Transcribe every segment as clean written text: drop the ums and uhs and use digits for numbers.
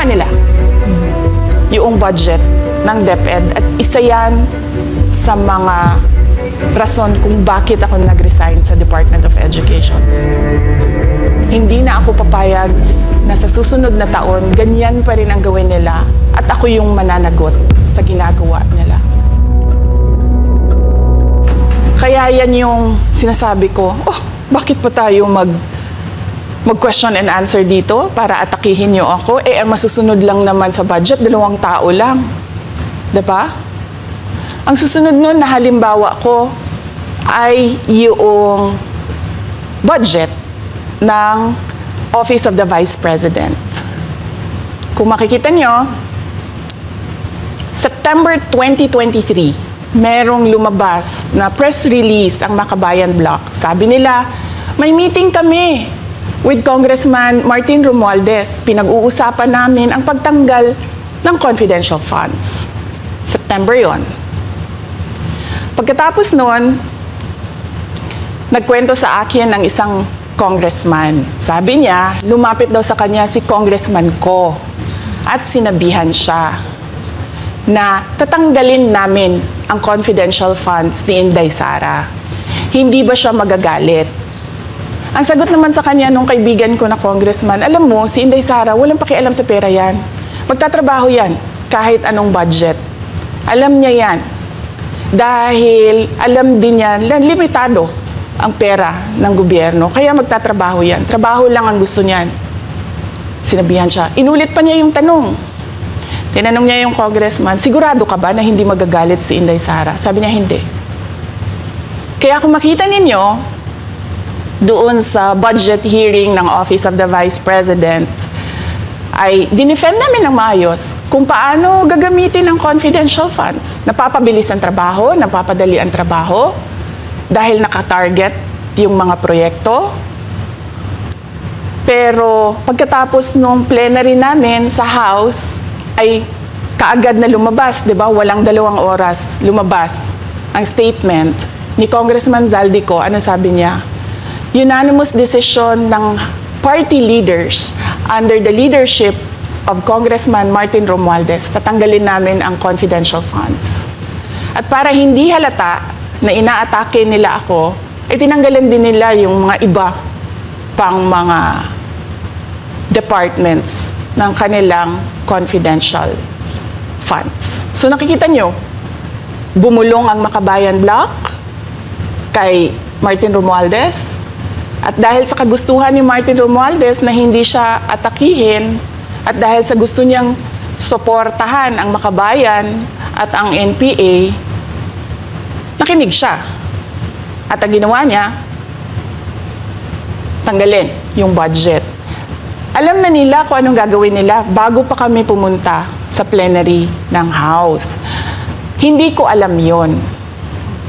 Ginawa nila yung budget ng DepEd at isa yan sa mga rason kung bakit ako nag-resign sa Department of Education. Hindi na ako papayag na sa susunod na taon, ganyan pa rin ang gawin nila at ako yung mananagot sa ginagawa nila. Kaya yan yung sinasabi ko, bakit pa tayo mag-question and answer dito para atakihin niyo ako? Ang masusunod lang naman sa budget, 2 tao lang. Diba? Ang susunod nun na halimbawa ko ay yung budget ng Office of the Vice President. Kung makikita nyo, September 2023, merong lumabas na press release ang Makabayan Bloc. Sabi nila, may meeting kami with Congressman Martin Romualdez. Pinag-uusapan namin ang pagtanggal ng confidential funds. September yon. Pagkatapos noon, nagkwento sa akin ng isang congressman. Sabi niya, lumapit daw sa kanya si Congressman Ko at sinabihan siya na tatanggalin namin ang confidential funds ni Inday Sara. Hindi ba siya magagalit? Ang sagot naman sa kanya nung kaibigan ko na congressman, alam mo, si Inday Sara, walang pakialam sa pera yan. Magtatrabaho yan kahit anong budget. Alam niya yan. Dahil alam din yan, limitado ang pera ng gobyerno. Kaya magtatrabaho yan. Trabaho lang ang gusto niyan. Sinabihan siya. Inulit pa niya yung tanong. Tinanong niya yung congressman, sigurado ka ba na hindi magagalit si Inday Sara? Sabi niya, hindi. Kaya kung makita ninyo, doon sa budget hearing ng Office of the Vice President, ay dinefend namin ng maayos kung paano gagamitin ang confidential funds. Napapabilis ang trabaho, napapadali ang trabaho, dahil nakatarget yung mga proyekto. Pero pagkatapos nung plenary namin sa House, ay kaagad na lumabas, di ba? Walang 2 oras lumabas ang statement ni Congressman Zaldico. Ano sabi niya? Unanimous decision ng party leaders under the leadership of Congressman Martin Romualdez, tatanggalin namin ang confidential funds. At para hindi halata na inaatake nila ako, tinanggalan din nila yung mga iba pang mga departments ng kanilang confidential funds. So nakikita nyo, bumulong ang Makabayan Bloc kay Martin Romualdez. At dahil sa kagustuhan ni Martin Romualdez na hindi siya atakihin, at dahil sa gusto niyang suportahan ang Makabayan at ang NPA, nakinig siya. At ang ginawa niya, tanggalin yung budget. Alam na nila kung anong gagawin nila bago pa kami pumunta sa plenary ng House. Hindi ko alam yon.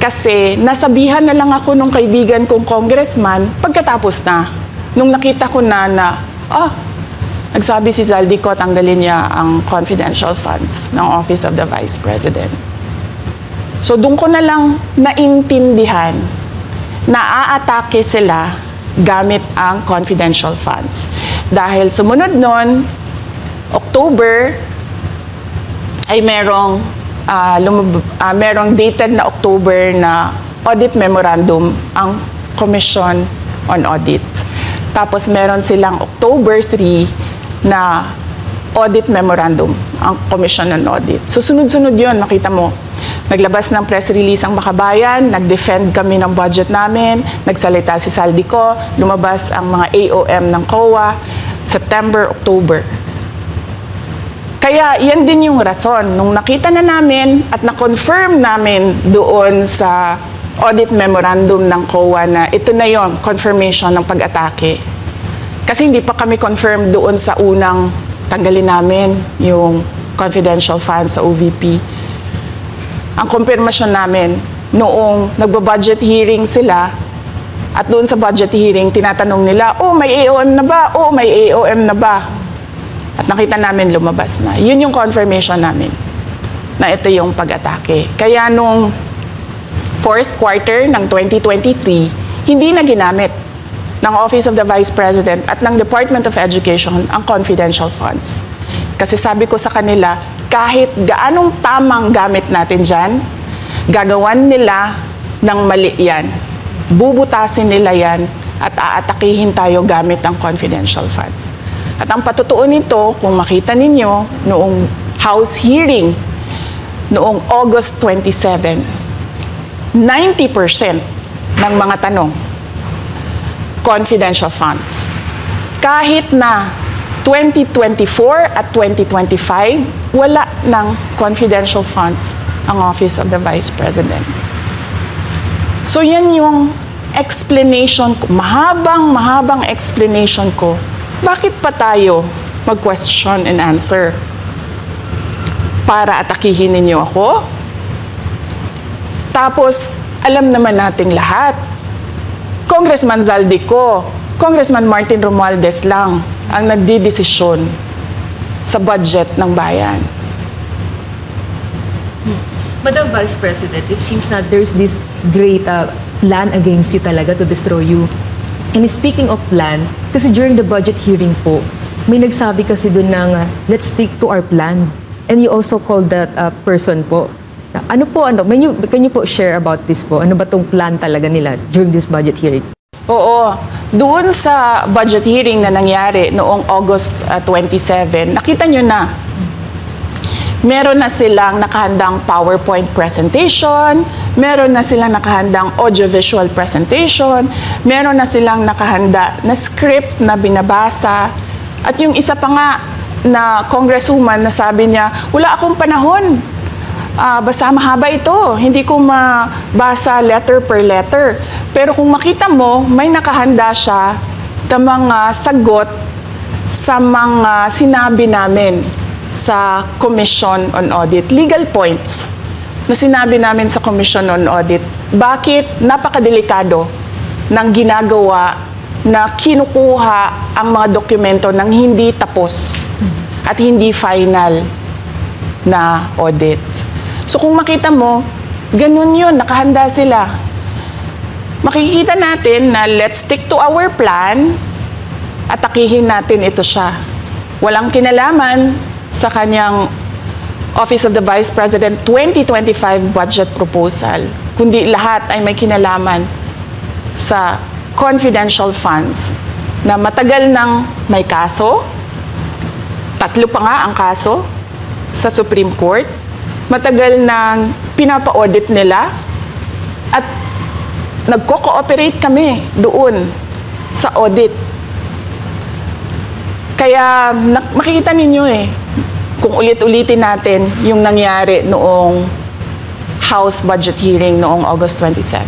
Kasi nasabihan na lang ako nung kaibigan kong congressman pagkatapos na. Nung nakita ko na nagsabi si Zaldico, tanggalin niya ang confidential funds ng Office of the Vice President. So doon ko na lang naintindihan na aatake sila gamit ang confidential funds. Dahil sumunod nun, October, ay merong dated na October na audit memorandum ang Commission on Audit. Tapos meron silang October 3 na audit memorandum ang Commission on Audit. So sunod-sunod yun, makita mo. Naglabas ng press release ang Makabayan, nag-defend kami ng budget namin, nagsalita si Zaldico, lumabas ang mga AOM ng COA, September, October. Kaya yan din yung rason. Nung nakita na namin at na-confirm namin doon sa audit memorandum ng COA na ito na yon, confirmation ng pag-atake. Kasi hindi pa kami confirm doon sa unang tanggalin namin yung confidential funds sa OVP. Ang confirmation namin, noong nagba-budget hearing sila, at doon sa budget hearing, tinatanong nila, may AOM na ba? May AOM na ba? At nakita namin lumabas na. Yun yung confirmation namin na ito yung pag-atake. Kaya nung fourth quarter ng 2023, hindi na ginamit ng Office of the Vice President at ng Department of Education ang confidential funds. Kasi sabi ko sa kanila, kahit gaanong tamang gamit natin dyan, gagawan nila ng mali yan. Bubutasin nila yan at aatakihin tayo gamit ang confidential funds. At ang patutuo nito, kung makita ninyo, noong House hearing, noong August 27, 90% ng mga tanong, confidential funds. Kahit na 2024 at 2025, wala ng confidential funds ang Office of the Vice President. So yan yung explanation ko, mahabang explanation ko, bakit pa tayo mag-question and answer? Para atakihin ninyo ako? Tapos, alam naman nating lahat, Congressman Zaldico, Congressman Martin Romualdez lang ang nagdidesisyon sa budget ng bayan. Madam Vice President, it seems na there's this great plan against you talaga to destroy you. And speaking of plan, kasi during the budget hearing po, may nagsabi kasi doon ng let's stick to our plan. And you also called that person po. Ano po, can you po share about this po? Ano ba tong plan talaga nila during this budget hearing? Oo. Doon sa budget hearing na nangyari noong August 27, nakita nyo na, meron na silang nakahandang PowerPoint presentation, meron na silang nakahandang audiovisual presentation, meron na silang nakahanda na script na binabasa, at yung isa pa nga na congresswoman na sabi niya, wala akong panahon, basta mahaba ito, hindi ko mabasa letter per letter. Pero kung makita mo, may nakahanda siya na mga sagot sa mga sinabi namin sa Commission on Audit, legal points na sinabi namin sa Commission on Audit. Bakit napakadelikado ng ginagawa na kinukuha ang mga dokumento ng hindi tapos at hindi final na audit. So kung makita mo, ganun yun, nakahanda sila. Makikita natin na let's stick to our plan at atakihin natin ito siya. Walang kinalaman sa kanyang Office of the Vice President 2025 budget proposal, kundi lahat ay may kinalaman sa confidential funds na matagal nang may kaso, 3 pa nga ang kaso sa Supreme Court, matagal nang pinapa-audit nila at nagko-cooperate kami doon sa audit. Kaya makikita ninyo kung ulit-ulitin natin yung nangyari noong House budget hearing noong August 27.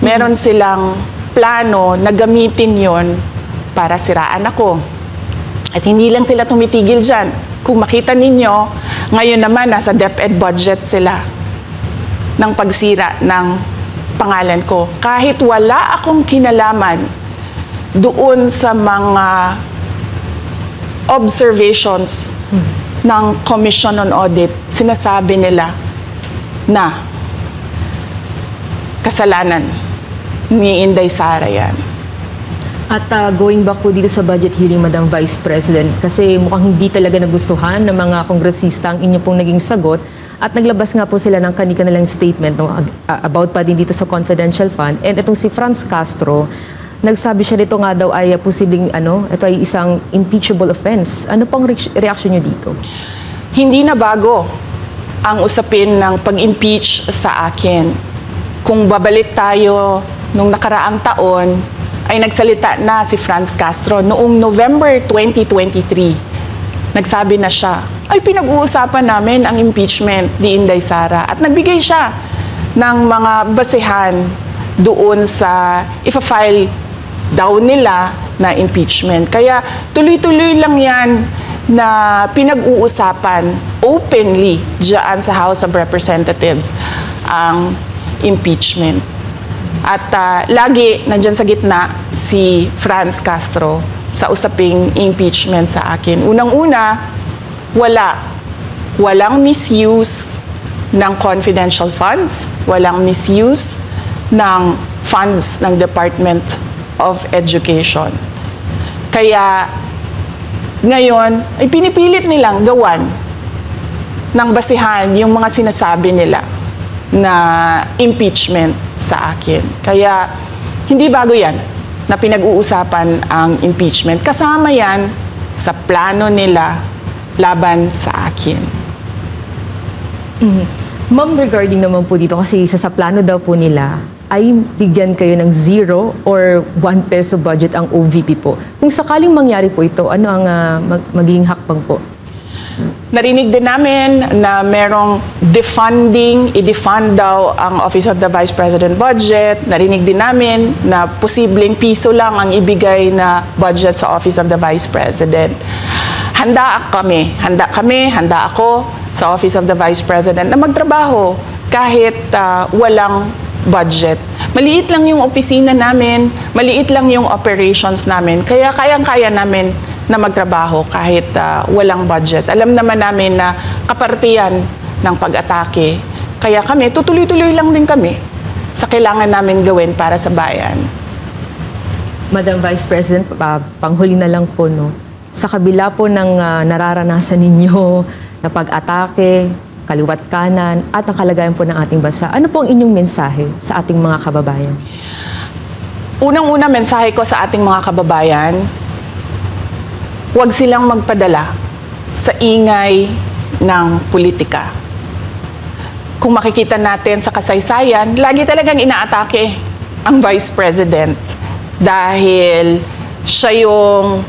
Meron silang plano na gamitin yon para siraan ako. At hindi lang sila tumitigil dyan. Kung makita ninyo, ngayon naman nasa DepEd budget sila ng pagsira ng pangalan ko. Kahit wala akong kinalaman doon sa mga observations ng Commission on Audit, sinasabi nila na kasalanan ni Inday Sara yan. At going back po dito sa budget hearing, Madam Vice President, kasi mukhang hindi talaga nagustuhan ng mga kongresista ang inyo pong naging sagot at naglabas nga po sila ng kanilang statement about pa din dito sa confidential fund. And itong si Franz Castro, nagsabi siya dito nga daw ay posibleng ito ay isang impeachable offense. Ano pong reaction niyo dito? Hindi na bago ang usapin ng pag-impeach sa akin. Kung babalik tayo nung nakaraang taon, ay nagsalita na si Franz Castro noong November 2023. Nagsabi na siya, ay pinag-uusapan namin ang impeachment ni Inday Sara. At nagbigay siya ng mga basehan doon sa ifa-file daw nila na impeachment. Kaya tuloy-tuloy lang yan na pinag-uusapan openly dyan sa House of Representatives ang impeachment. At lagi nandyan sa gitna si Franz Castro sa usaping impeachment sa akin. Unang-una, walang misuse ng confidential funds, walang misuse ng funds ng Department of Education. Kaya ngayon ay pinipilit nilang gawan ng basihan yung mga sinasabi nila na impeachment sa akin. Kaya hindi bago yan na pinag-uusapan ang impeachment. Kasama yan sa plano nila laban sa akin. Ma'am, regarding naman po dito, kasi sa plano daw po nila, ay bigyan kayo ng 0 or 1 peso budget ang OVP po. Kung sakaling mangyari po ito, ano ang magiging hakbang po? Narinig din namin na merong defunding, i-defund daw ang Office of the Vice President budget. Narinig din namin na posibleng piso lang ang ibigay na budget sa Office of the Vice President. Handa ako sa Office of the Vice President na magtrabaho kahit walang budget. Maliit lang yung opisina namin, maliit lang yung operations namin, kaya kayang-kaya namin na magtrabaho kahit walang budget. Alam naman namin na kapartiyan ng pag-atake. Kaya kami, tutuloy-tuloy lang din kami sa kailangan namin gawin para sa bayan. Madam Vice President, panghuli na lang po, no? Sa kabila po ng nararanasan ninyo na pag-atake, kaliwat kanan, at ang kalagayan po ng ating bansa, ano po ang inyong mensahe sa ating mga kababayan? Unang-una mensahe ko sa ating mga kababayan, huwag silang magpadala sa ingay ng politika. Kung makikita natin sa kasaysayan, lagi talagang inaatake ang Vice President dahil siya yung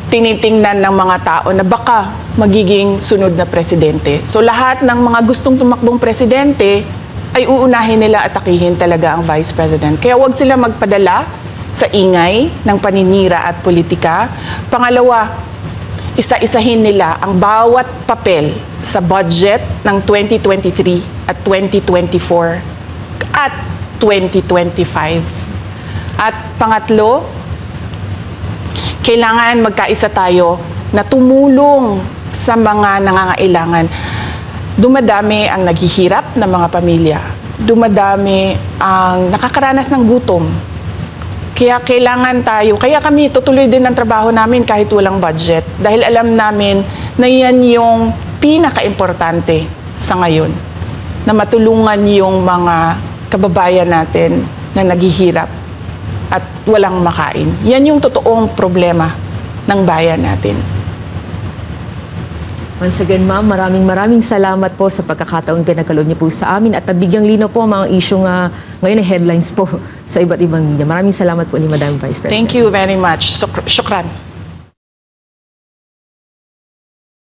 tinitingnan ng mga tao na baka magiging sunod na presidente. So lahat ng mga gustong tumakbong presidente ay uunahin nila at atakihin talaga ang Vice President. Kaya huwag sila magpadala sa ingay ng paninira at politika. Pangalawa, isa-isahin nila ang bawat papel sa budget ng 2023 at 2024 at 2025. At pangatlo, kailangan magkaisa tayo na tumulong sa mga nangangailangan. Dumadami ang naghihirap na mga pamilya. Dumadami ang nakakaranas ng gutom. Kaya kailangan tayo, kaya kami tutuloy din ang trabaho namin kahit walang budget. Dahil alam namin na yan yung pinaka-importante sa ngayon. Na matulungan yung mga kababayan natin na naghihirap at walang makain. Yan yung totoong problema ng bayan natin. Once again, ma'am, maraming salamat po sa pagkakataong pinagkaloob niyo po sa amin at nabigyang linaw po ang mga issue nga ngayon ay headlines po sa iba't ibang media. Maraming salamat po ni Madam Vice President. Thank you very much. Shukran.